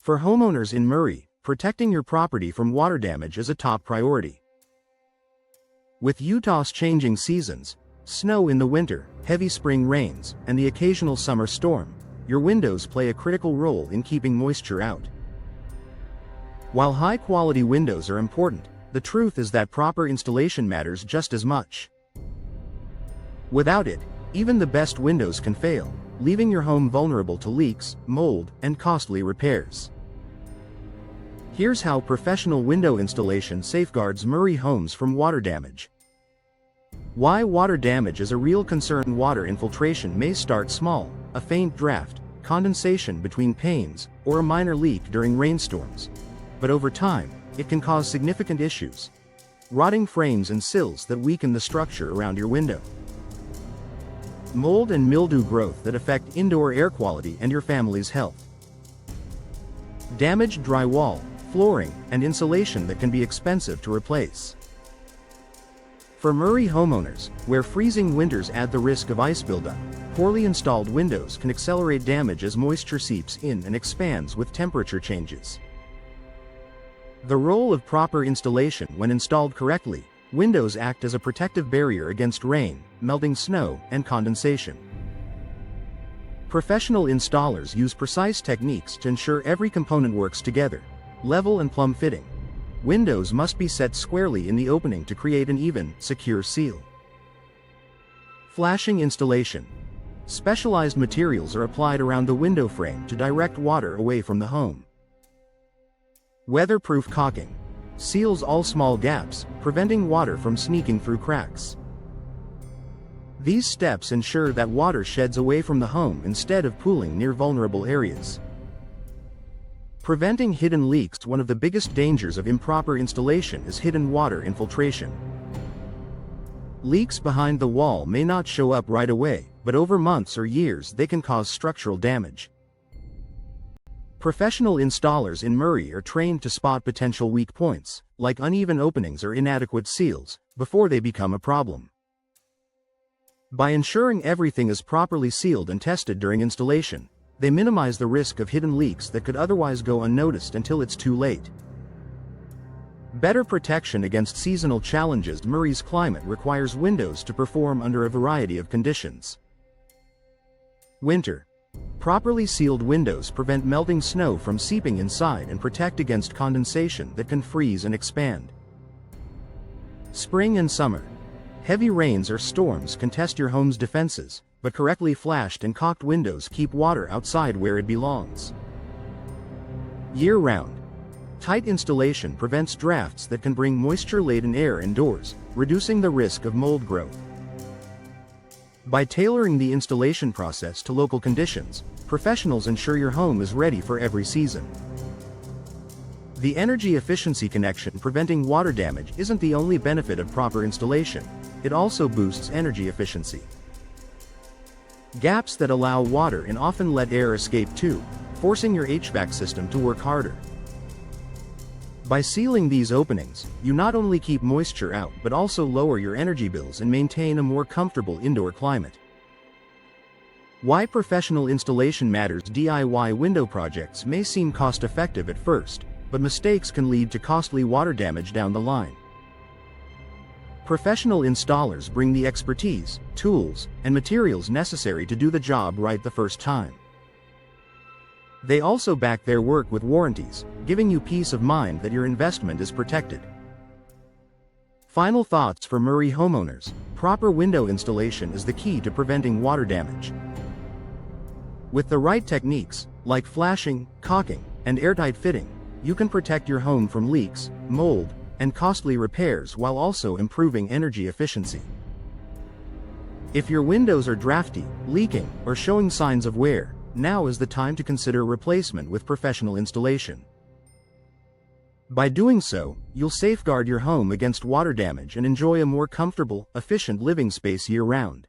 For homeowners in Murray, protecting your property from water damage is a top priority. With Utah's changing seasons, snow in the winter, heavy spring rains, and the occasional summer storm, your windows play a critical role in keeping moisture out. While high-quality windows are important, the truth is that proper installation matters just as much. Without it, even the best windows can fail, leaving your home vulnerable to leaks, mold, and costly repairs. Here's how professional window installation safeguards Murray homes from water damage. Why water damage is a real concern. Water infiltration may start small, a faint draft, condensation between panes, or a minor leak during rainstorms. But over time, it can cause significant issues. Rotting frames and sills that weaken the structure around your window. Mold and mildew growth that affect indoor air quality and your family's health. Damaged drywall, flooring, and insulation that can be expensive to replace. For Murray homeowners, where freezing winters add the risk of ice buildup, poorly installed windows can accelerate damage as moisture seeps in and expands with temperature changes. The role of proper installation. When installed correctly, windows act as a protective barrier against rain, melting snow, and condensation. Professional installers use precise techniques to ensure every component works together, level and plumb fitting. Windows must be set squarely in the opening to create an even, secure seal. Flashing installation. Specialized materials are applied around the window frame to direct water away from the home. Weatherproof caulking seals all small gaps, preventing water from sneaking through cracks. These steps ensure that water sheds away from the home instead of pooling near vulnerable areas. Preventing hidden leaks. One of the biggest dangers of improper installation is hidden water infiltration. Leaks behind the wall may not show up right away, but over months or years they can cause structural damage. Professional installers in Murray are trained to spot potential weak points, like uneven openings or inadequate seals, before they become a problem. By ensuring everything is properly sealed and tested during installation, they minimize the risk of hidden leaks that could otherwise go unnoticed until it's too late. Better protection against seasonal challenges. Murray's climate requires windows to perform under a variety of conditions. Winter. Properly sealed windows prevent melting snow from seeping inside and protect against condensation that can freeze and expand. Spring and summer. Heavy rains or storms can test your home's defenses, but correctly flashed and caulked windows keep water outside where it belongs. Year-round. Tight installation prevents drafts that can bring moisture-laden air indoors, reducing the risk of mold growth. By tailoring the installation process to local conditions, professionals ensure your home is ready for every season. The energy efficiency connection. Preventing water damage isn't the only benefit of proper installation, it also boosts energy efficiency. Gaps that allow water in often let air escape too, forcing your HVAC system to work harder. By sealing these openings, you not only keep moisture out but also lower your energy bills and maintain a more comfortable indoor climate. Why professional installation matters. DIY window projects may seem cost-effective at first, but mistakes can lead to costly water damage down the line. Professional installers bring the expertise, tools, and materials necessary to do the job right the first time. They also back their work with warranties, giving you peace of mind that your investment is protected. Final thoughts for Murray homeowners. Proper window installation is the key to preventing water damage. With the right techniques, like flashing, caulking, and airtight fitting, you can protect your home from leaks, mold, and costly repairs while also improving energy efficiency. If your windows are drafty, leaking, or showing signs of wear, now is the time to consider replacement with professional installation. By doing so, you'll safeguard your home against water damage and enjoy a more comfortable, efficient living space year-round.